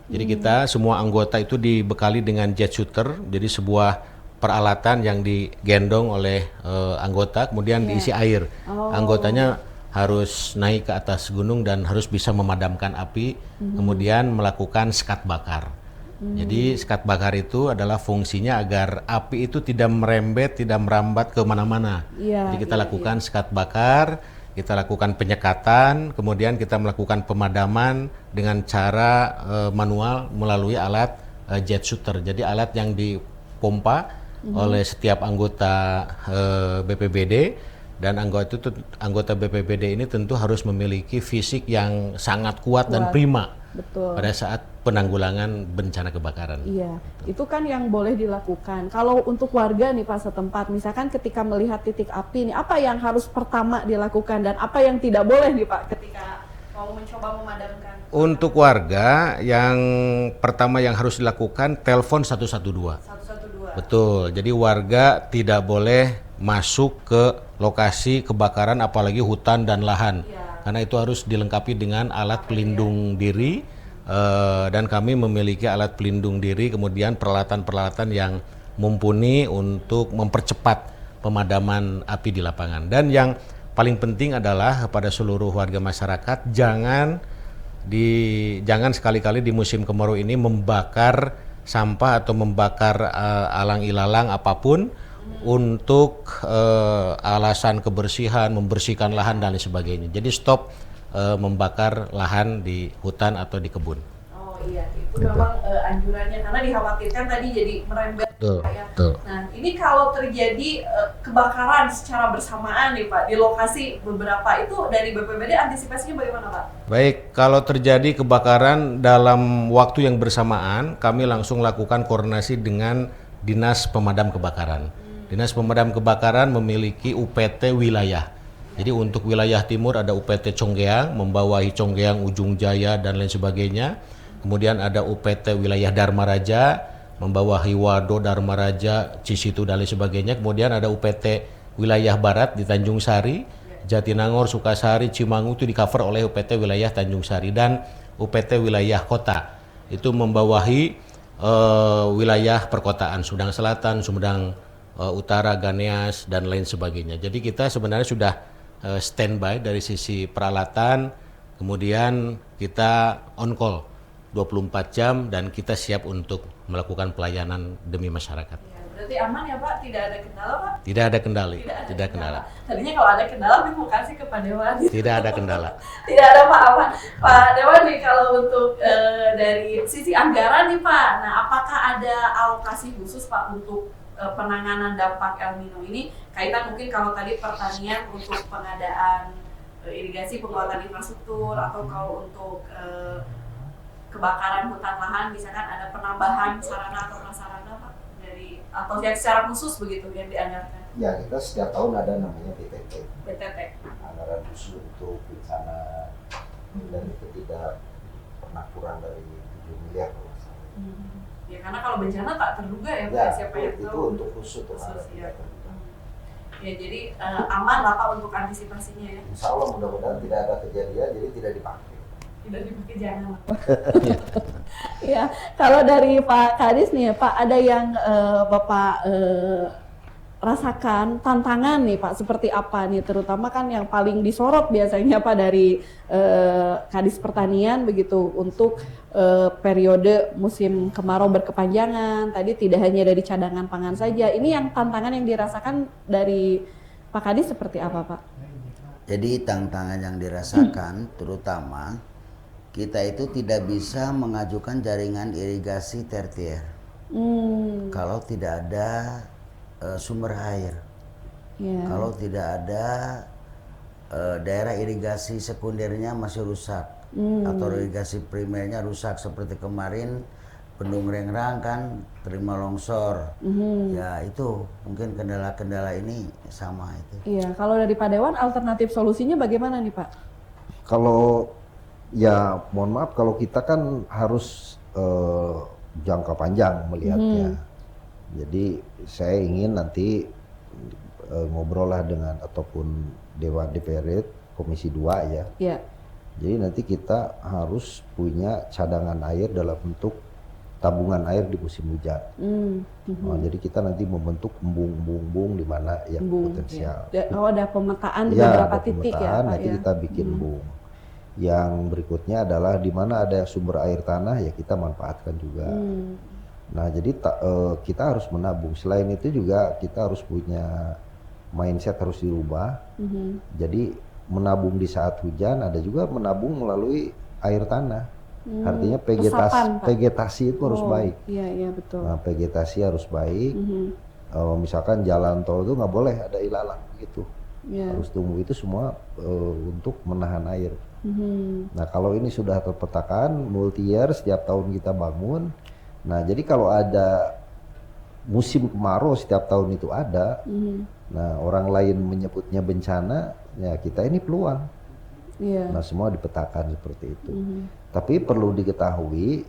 C: Jadi kita semua anggota itu dibekali dengan jet shooter, jadi sebuah peralatan yang digendong oleh anggota, kemudian diisi air. Anggotanya harus naik ke atas gunung dan harus bisa memadamkan api, kemudian melakukan sekat bakar. Jadi sekat bakar itu adalah fungsinya agar api itu tidak merembet, tidak merambat kemana-mana. Jadi kita lakukan sekat bakar, kita lakukan penyekatan, kemudian kita melakukan pemadaman dengan cara manual melalui alat jet shooter. Jadi alat yang dipompa oleh setiap anggota BPBD, dan anggota BPBD ini tentu harus memiliki fisik yang sangat kuat dan prima. Betul. Pada saat penanggulangan bencana kebakaran.
A: Iya, itu kan yang boleh dilakukan. Kalau untuk warga nih Pak setempat, misalkan ketika melihat titik api nih, apa yang harus pertama dilakukan dan apa yang tidak boleh nih Pak ketika mau mencoba memadamkan?
C: Untuk warga, yang pertama yang harus dilakukan telepon 112.
A: 112.
C: Betul. Jadi warga tidak boleh masuk ke lokasi kebakaran, apalagi hutan dan lahan. Karena itu harus dilengkapi dengan alat pelindung diri, dan kami memiliki alat pelindung diri, kemudian peralatan-peralatan yang mumpuni untuk mempercepat pemadaman api di lapangan. Dan yang paling penting adalah kepada seluruh warga masyarakat, jangan sekali-kali di musim kemarau ini membakar sampah atau membakar alang-ilalang apapun untuk alasan kebersihan, membersihkan lahan dan lain sebagainya. Jadi stop membakar lahan di hutan atau di kebun.
A: Oh iya, itu memang anjurannya karena dikhawatirkan tadi jadi merembet.
C: Betul.
A: Nah ini kalau terjadi kebakaran secara bersamaan nih Pak di lokasi beberapa, itu dari BPBD antisipasinya bagaimana Pak?
C: Baik, kalau terjadi kebakaran dalam waktu yang bersamaan, kami langsung lakukan koordinasi dengan Dinas Pemadam Kebakaran. Dinas Pemadam Kebakaran memiliki UPT wilayah. Jadi untuk wilayah timur ada UPT Conggeang, membawahi Conggeang, Ujung Jaya, dan lain sebagainya. Kemudian ada UPT wilayah Dharma Raja, membawahi Wado, Dharma Raja, Cisitu, dan lain sebagainya. Kemudian ada UPT wilayah barat di Tanjung Sari, Jatinangor, Sukasari, Cimangu, itu di cover oleh UPT wilayah Tanjung Sari. Dan UPT wilayah kota, itu membawahi wilayah perkotaan, Sumedang Selatan, Sumedang Utara, Ganeas, dan lain sebagainya. Jadi kita sebenarnya sudah standby dari sisi peralatan, kemudian kita on call 24 jam dan kita siap untuk melakukan pelayanan demi masyarakat.
A: Ya, berarti aman ya Pak? Tidak ada kendala Pak?
C: Tidak ada kendala.
A: Tadinya kalau ada kendala mau kasih ke Pak Dewan.
C: Tidak ada kendala.
A: Tidak ada Pak, aman. Pak Dewan nih, kalau untuk dari sisi anggaran nih Pak, nah apakah ada alokasi khusus Pak untuk penanganan dampak El Nino ini, kaitan mungkin kalau tadi pertanian untuk pengadaan irigasi penguatan infrastruktur atau kalau untuk kebakaran hutan lahan misalkan ada penambahan sarana atau prasarana Pak dari atau yang secara khusus begitu yang dianggarkan?
B: Ya, kita setiap tahun ada namanya BTT.
A: BTT.
B: Anggaran khusus untuk bencana dan itu tidak pernah kurang dari 7 miliar kalau nggak salah.
A: Ya karena kalau bencana tak terduga ya Pak,
B: Ya,
A: siapa yang
B: itu
A: tahu.
B: untuk khusus untuk
A: Khusus,
B: anggaran
A: ya.
B: tidak terbuka.
A: Ya jadi aman lah Pak untuk antisipasinya ya.
B: Insya Allah mudah-mudahan tidak ada kejadian, jadi tidak dipakai.
A: Tidak dipakai jangan lah. Ya, kalau dari Pak Kadis nih Pak, ada yang Bapak rasakan tantangan nih Pak, seperti apa nih, terutama kan yang paling disorot biasanya Pak dari Kadis Pertanian begitu untuk periode musim kemarau berkepanjangan, tadi tidak hanya dari cadangan pangan saja, ini yang tantangan yang dirasakan dari Pak Kadis seperti apa Pak?
D: Jadi tantangan yang dirasakan terutama kita itu tidak bisa mengajukan jaringan irigasi tertier kalau tidak ada sumber air. Kalau tidak ada daerah irigasi sekundernya masih rusak atau irigasi primernya rusak seperti kemarin Bendung Rengrang kan terima longsor. Ya itu mungkin kendala-kendala ini sama itu.
A: Iya, kalau dari Pak Dewan alternatif solusinya bagaimana nih Pak?
B: Kalau ya mohon maaf kalau kita kan harus jangka panjang melihatnya. Jadi saya ingin nanti ngobrol lah dengan ataupun Dewan DPRD Komisi 2 ya.
A: Iya.
B: Jadi nanti kita harus punya cadangan air dalam bentuk tabungan air di musim hujan. Nah, jadi kita nanti membentuk embung-embung di mana yang potensial.
A: Ya. Oh, ada pemetaan di
B: Ya,
A: beberapa
B: ada
A: titik ya
B: pemetaan,
A: Pak
B: nanti
A: ya.
B: kita bikin embung. Yang berikutnya adalah di mana ada sumber air tanah ya kita manfaatkan juga. Nah jadi kita harus menabung. Selain itu juga kita harus punya mindset harus dirubah. Jadi menabung di saat hujan, ada juga menabung melalui air tanah. Artinya vegetasi itu harus baik.
A: Iya betul.
B: Nah, vegetasi harus baik. Misalkan jalan tol itu nggak boleh ada ilalang gitu. Harus tumbuh itu semua untuk menahan air. Nah kalau ini sudah terpetakan multi year setiap tahun kita bangun. Nah jadi kalau ada musim kemarau setiap tahun itu ada. Nah orang lain menyebutnya bencana, ya kita ini peluang. Nah semua dipetakan seperti itu. Tapi perlu diketahui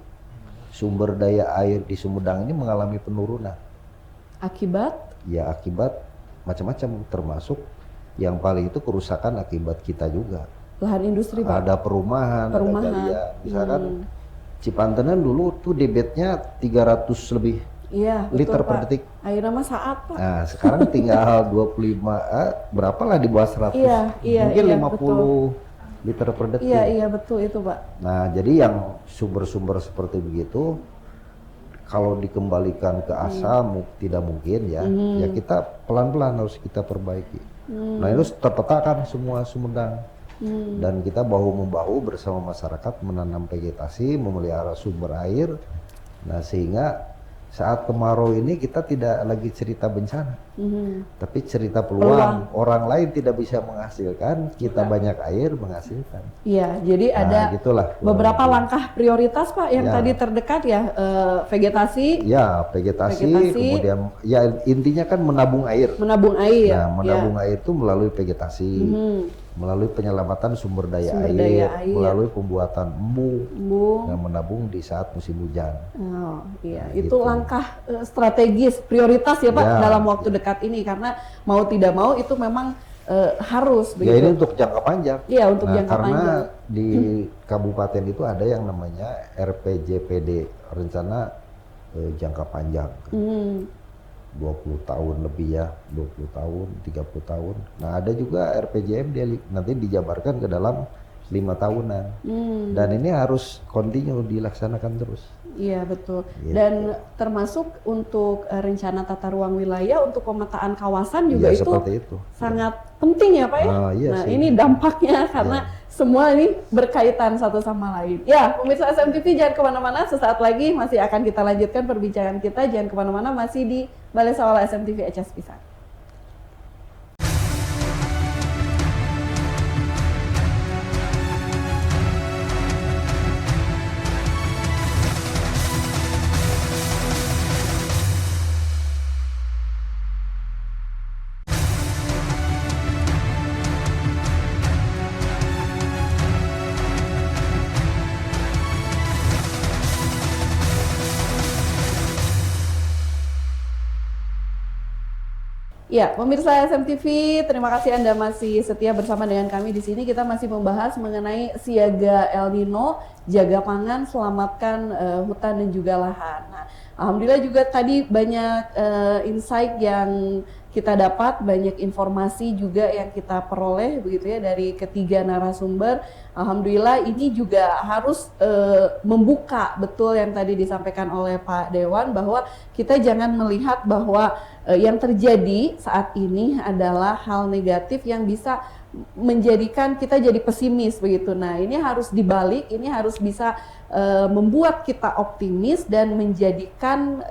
B: sumber daya air di Sumedang ini mengalami penurunan.
A: Akibat?
B: Ya akibat macam-macam termasuk yang paling itu kerusakan akibat kita juga.
A: Lahan industri Pak?
B: Ada perumahan. Ada galian. Misalkan Cipantenan dulu tuh debitnya 300 lebih liter per detik.
A: Airnya mah saat Pak.
B: Nah sekarang tinggal 25, berapa lah di bawah 100. Mungkin 50 liter per detik.
A: Iya betul itu Pak.
B: Nah jadi yang sumber-sumber seperti begitu, kalau dikembalikan ke asal tidak mungkin ya. Ya kita pelan-pelan harus kita perbaiki. Nah itu terpetakan semua Sumedang. Dan kita bahu-membahu bersama masyarakat menanam vegetasi, memelihara sumber air. Nah sehingga saat kemarau ini kita tidak lagi cerita bencana, tapi cerita peluang. Orang lain tidak bisa menghasilkan, kita banyak air menghasilkan.
A: Iya, jadi ada beberapa langkah prioritas Pak yang tadi terdekat ya, vegetasi.
B: Ya, vegetasi, kemudian ya intinya kan menabung air.
A: Menabung air.
B: Nah, menabung air itu melalui vegetasi. Melalui penyelamatan sumber daya air, melalui pembuatan embung yang menabung di saat musim hujan.
A: Oh iya, nah, itu langkah strategis, prioritas ya Pak dalam waktu dekat ini karena mau tidak mau itu memang harus.
B: Ya ini untuk jangka panjang.
A: Iya untuk jangka
B: karena
A: panjang.
B: Karena di kabupaten itu ada yang namanya RPJPD, rencana jangka panjang. 20 tahun lebih ya, 20 tahun, 30 tahun. Nah ada juga RPJM dia nanti dijabarkan ke dalam 5 tahunan. Dan ini harus continue dilaksanakan terus.
A: Iya betul. Gitu. Dan termasuk untuk rencana tata ruang wilayah untuk pemetaan kawasan juga itu sangat penting ya Pak ya. Nah ini dampaknya karena semua ini berkaitan satu sama lain. Ya pemirsa SMTV jangan kemana-mana, sesaat lagi masih akan kita lanjutkan perbincangan kita. Jangan kemana-mana, masih di Balai Sawala SMTV HS Pisang. Ya, pemirsa SMTV, terima kasih Anda masih setia bersama dengan kami di sini. Kita masih membahas mengenai siaga El Nino, jaga pangan, selamatkan hutan dan juga lahan. Nah, alhamdulillah juga tadi banyak insight yang kita dapat, banyak informasi juga yang kita peroleh begitu ya dari ketiga narasumber. Alhamdulillah ini juga harus membuka betul yang tadi disampaikan oleh Pak Dewan, bahwa kita jangan melihat bahwa yang terjadi saat ini adalah hal negatif yang bisa menjadikan kita jadi pesimis begitu. Nah, ini harus dibalik, ini harus bisa membuat kita optimis dan menjadikan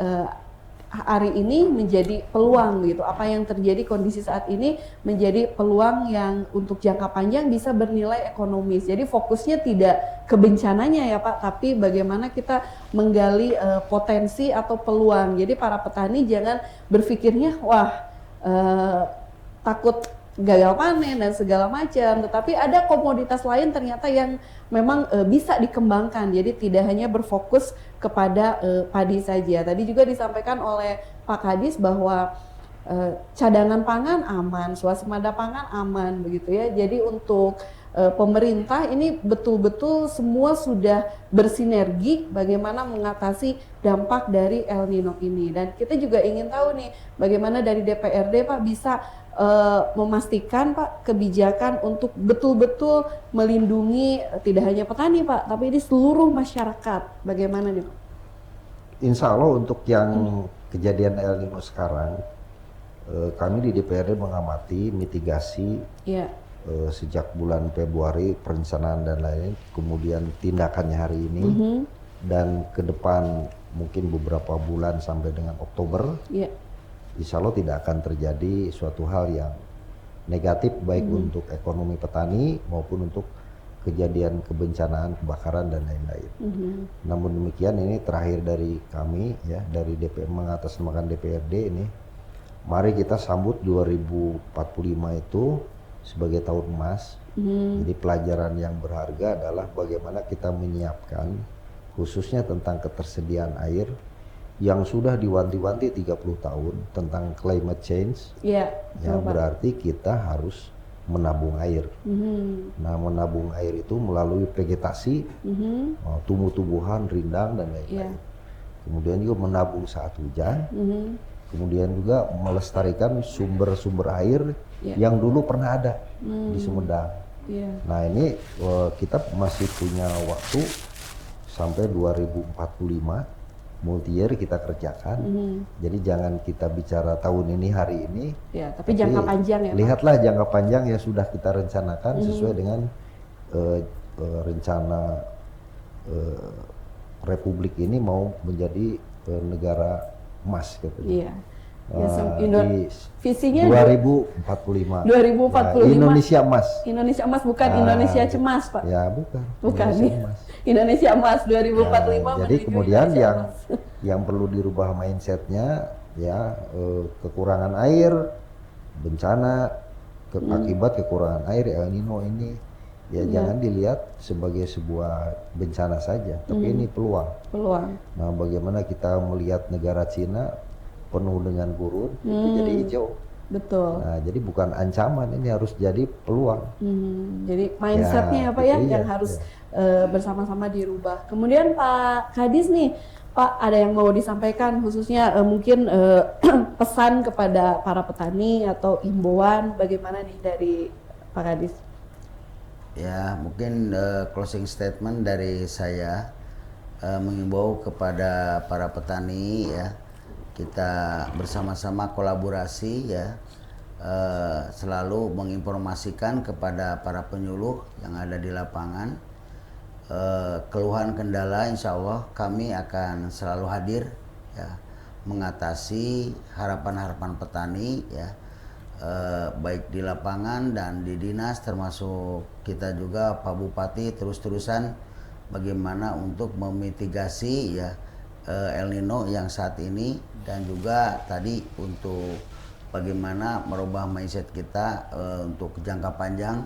A: hari ini menjadi peluang gitu. Apa yang terjadi kondisi saat ini menjadi peluang yang untuk jangka panjang bisa bernilai ekonomis. Jadi fokusnya tidak ke bencananya ya Pak, tapi bagaimana kita menggali potensi atau peluang. Jadi para petani jangan berpikirnya wah takut gagal panen dan segala macam, tetapi ada komoditas lain ternyata yang memang bisa dikembangkan. Jadi tidak hanya berfokus kepada padi saja. Tadi juga disampaikan oleh Pak Kadis bahwa cadangan pangan aman, swasembada pangan aman begitu ya. Jadi untuk pemerintah ini betul-betul semua sudah bersinergi bagaimana mengatasi dampak dari El Nino ini. Dan kita juga ingin tahu nih bagaimana dari DPRD Pak bisa memastikan Pak kebijakan untuk betul-betul melindungi tidak hanya petani Pak, tapi ini seluruh masyarakat. Bagaimana nih Pak?
B: Insya Allah untuk yang kejadian El Nino sekarang, kami di DPRD mengamati mitigasi sejak bulan Februari, perencanaan dan lain-lain, kemudian tindakannya hari ini, dan ke depan mungkin beberapa bulan sampai dengan Oktober. Insya Allah tidak akan terjadi suatu hal yang negatif baik untuk ekonomi petani maupun untuk kejadian kebencanaan, kebakaran dan lain-lain. Namun demikian ini terakhir dari kami ya, dari DPR mengatasnamakan DPRD ini, mari kita sambut 2045 itu sebagai tahun emas. Jadi pelajaran yang berharga adalah bagaimana kita menyiapkan khususnya tentang ketersediaan air yang sudah diwanti-wanti 30 tahun tentang climate change, yang berarti kita harus menabung air. Nah, menabung air itu melalui vegetasi, tumbuh-tumbuhan, rindang dan lain-lain. Kemudian juga menabung saat hujan, kemudian juga melestarikan sumber-sumber air yang dulu pernah ada di Sumedang. Nah, ini kita masih punya waktu sampai 2045. Multi year kita kerjakan, jadi jangan kita bicara tahun ini hari ini,
A: tapi jangka panjang ya.
B: Lihatlah jangka panjang yang sudah kita rencanakan sesuai dengan rencana Republik ini mau menjadi negara emas katanya.
A: Visinya
B: 2045.
A: 2045.
B: Nah, Indonesia emas.
A: Indonesia emas bukan Indonesia cemas Pak.
B: Ya bukan.
A: Bukan Indonesia emas 2045.
B: Jadi kemudian yang perlu dirubah mindsetnya ya, kekurangan air, bencana akibat kekurangan air El Nino ini ya jangan dilihat sebagai sebuah bencana saja, tapi ini peluang. Nah, bagaimana kita melihat negara Cina penuh dengan gurun itu jadi hijau.
A: Betul.
B: Nah, jadi bukan ancaman, ini harus jadi peluang.
A: Jadi mindsetnya apa ya yang harus bersama-sama dirubah. Kemudian Pak Kadis nih, Pak ada yang mau disampaikan khususnya mungkin pesan kepada para petani atau imbauan bagaimana nih dari Pak Kadis?
D: Ya mungkin closing statement dari saya mengimbau kepada para petani ya, kita bersama-sama kolaborasi ya, selalu menginformasikan kepada para penyuluh yang ada di lapangan keluhan kendala, insya Allah kami akan selalu hadir ya, mengatasi harapan-harapan petani ya, baik di lapangan dan di dinas, termasuk kita juga Pak Bupati terus-terusan bagaimana untuk memitigasi ya El Nino yang saat ini, dan juga tadi untuk bagaimana merubah mindset kita untuk jangka panjang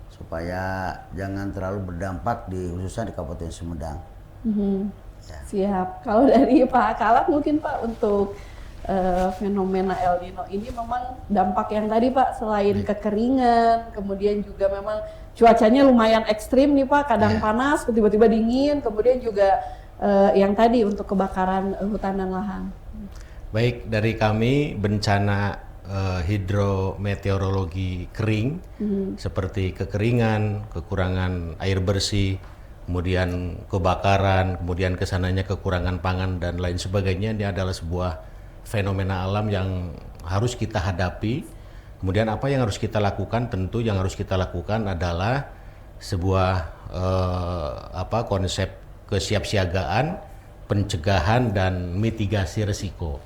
D: supaya jangan terlalu berdampak khususnya di Kabupaten Sumedang.
A: Siap. Kalau dari Pak Kalak mungkin Pak untuk fenomena El Nino ini memang dampak yang tadi Pak, selain kekeringan, kemudian juga memang cuacanya lumayan ekstrim nih Pak, kadang panas, tiba-tiba dingin, kemudian juga yang tadi untuk kebakaran hutan dan lahan.
C: Baik, dari kami bencana hidrometeorologi kering seperti kekeringan, kekurangan air bersih, kemudian kebakaran, kemudian kesananya kekurangan pangan dan lain sebagainya, ini adalah sebuah fenomena alam yang harus kita hadapi. Kemudian apa yang harus kita lakukan? Tentu yang harus kita lakukan adalah sebuah konsep kesiapsiagaan, pencegahan dan mitigasi risiko.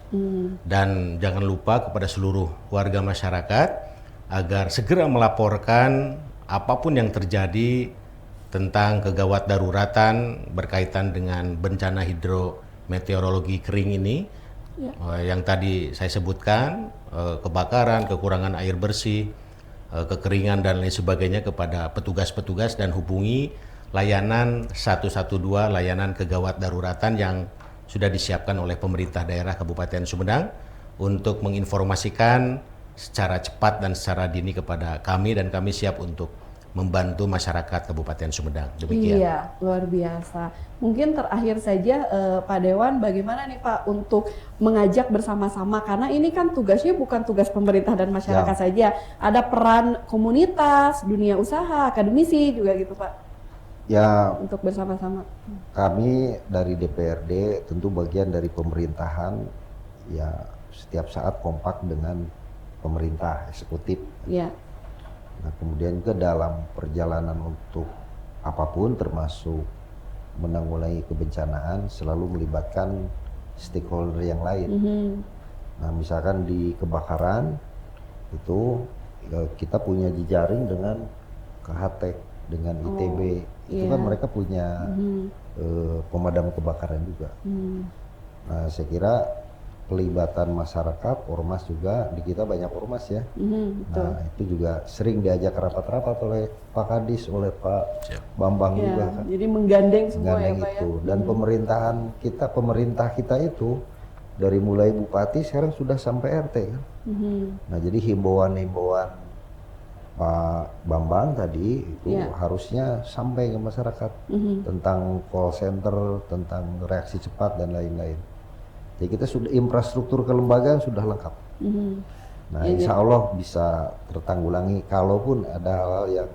C: Dan jangan lupa kepada seluruh warga masyarakat agar segera melaporkan apapun yang terjadi tentang kegawat daruratan berkaitan dengan bencana hidrometeorologi kering ini. Yang tadi saya sebutkan, kebakaran, kekurangan air bersih, kekeringan dan lain sebagainya kepada petugas-petugas, dan hubungi layanan 112, layanan kegawat daruratan yang sudah disiapkan oleh pemerintah daerah Kabupaten Sumedang untuk menginformasikan secara cepat dan secara dini kepada kami, dan kami siap untuk membantu masyarakat Kabupaten Sumedang. Demikian.
A: Iya, luar biasa. Mungkin terakhir saja Pak Dewan, bagaimana nih Pak untuk mengajak bersama-sama, karena ini kan tugasnya bukan tugas pemerintah dan masyarakat saja, ada peran komunitas, dunia usaha, akademisi juga gitu Pak.
B: Ya,
A: untuk bersama-sama.
B: Kami dari DPRD tentu bagian dari pemerintahan, ya setiap saat kompak dengan pemerintah eksekutif.
A: Ya.
B: Nah, kemudian juga dalam perjalanan untuk apapun termasuk menanggulangi kebencanaan selalu melibatkan stakeholder yang lain. Nah, misalkan di kebakaran itu kita punya jejaring dengan KHT, dengan ITB. Itu kan mereka punya pemadam kebakaran juga. Nah, saya kira pelibatan masyarakat, ormas juga, di kita banyak ormas ya. Nah, itu juga sering diajak rapat-rapat oleh Pak Kadis, oleh Pak Bambang juga kan.
A: Jadi menggandeng semua ya Pak
B: itu.
A: ya.
B: Dan pemerintah kita itu dari mulai bupati sekarang sudah sampai RT kan. Nah, jadi himbauan-himbauan Pak Bambang tadi itu harusnya sampai ke masyarakat tentang call center, tentang reaksi cepat dan lain-lain. Jadi kita sudah infrastruktur kelembagaan sudah lengkap. Nah, insya Allah bisa tertanggulangi kalaupun ada hal-hal yang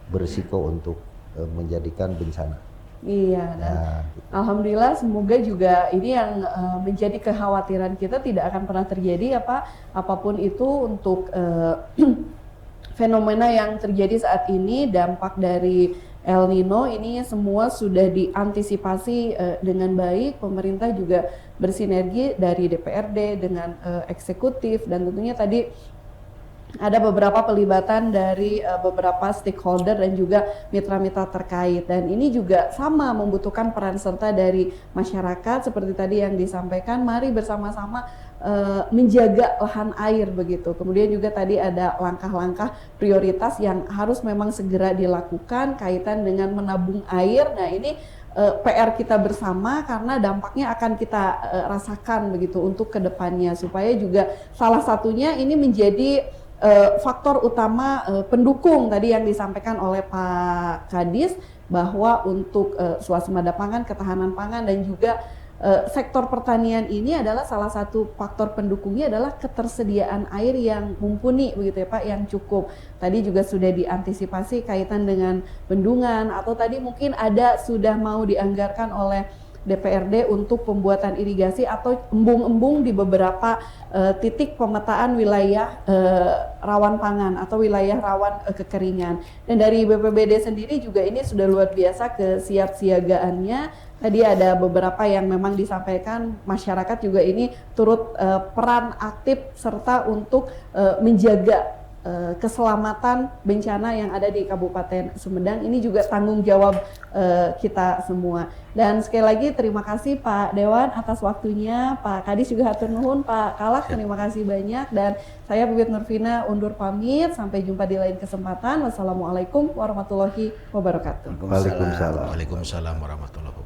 B: berisiko untuk menjadikan bencana.
A: Iya, dan alhamdulillah semoga juga ini yang menjadi kekhawatiran kita tidak akan pernah terjadi apapun itu untuk fenomena yang terjadi saat ini, dampak dari El Nino ini semua sudah diantisipasi dengan baik. Pemerintah juga bersinergi dari DPRD dengan eksekutif, dan tentunya tadi ada beberapa pelibatan dari beberapa stakeholder dan juga mitra-mitra terkait, dan ini juga sama membutuhkan peran serta dari masyarakat seperti tadi yang disampaikan. Mari bersama-sama menjaga lahan air begitu. Kemudian juga tadi ada langkah-langkah prioritas yang harus memang segera dilakukan kaitan dengan menabung air. Nah, ini PR kita bersama karena dampaknya akan kita rasakan begitu untuk kedepannya, supaya juga salah satunya ini menjadi faktor utama pendukung tadi yang disampaikan oleh Pak Kadis, bahwa untuk swasembada pangan, ketahanan pangan, dan juga sektor pertanian ini adalah salah satu faktor pendukungnya adalah ketersediaan air yang mumpuni begitu ya Pak, yang cukup. Tadi juga sudah diantisipasi kaitan dengan bendungan, atau tadi mungkin ada sudah mau dianggarkan oleh DPRD untuk pembuatan irigasi atau embung-embung di beberapa titik pemetaan wilayah rawan pangan atau wilayah rawan kekeringan. Dan dari BPBD sendiri juga ini sudah luar biasa kesiapsiagaannya. Tadi ada beberapa yang memang disampaikan, masyarakat juga ini turut peran aktif serta untuk menjaga keselamatan bencana yang ada di Kabupaten Sumedang. Ini juga tanggung jawab kita semua. Dan sekali lagi terima kasih Pak Dewan atas waktunya, Pak Kadis juga hatur nuhun, Pak Kalak terima kasih banyak, dan saya Bibit Nurvina undur pamit, sampai jumpa di lain kesempatan. Wassalamualaikum warahmatullahi wabarakatuh.
B: Waalaikumsalam.
C: Waalaikumsalam warahmatullahi wabarakatuh.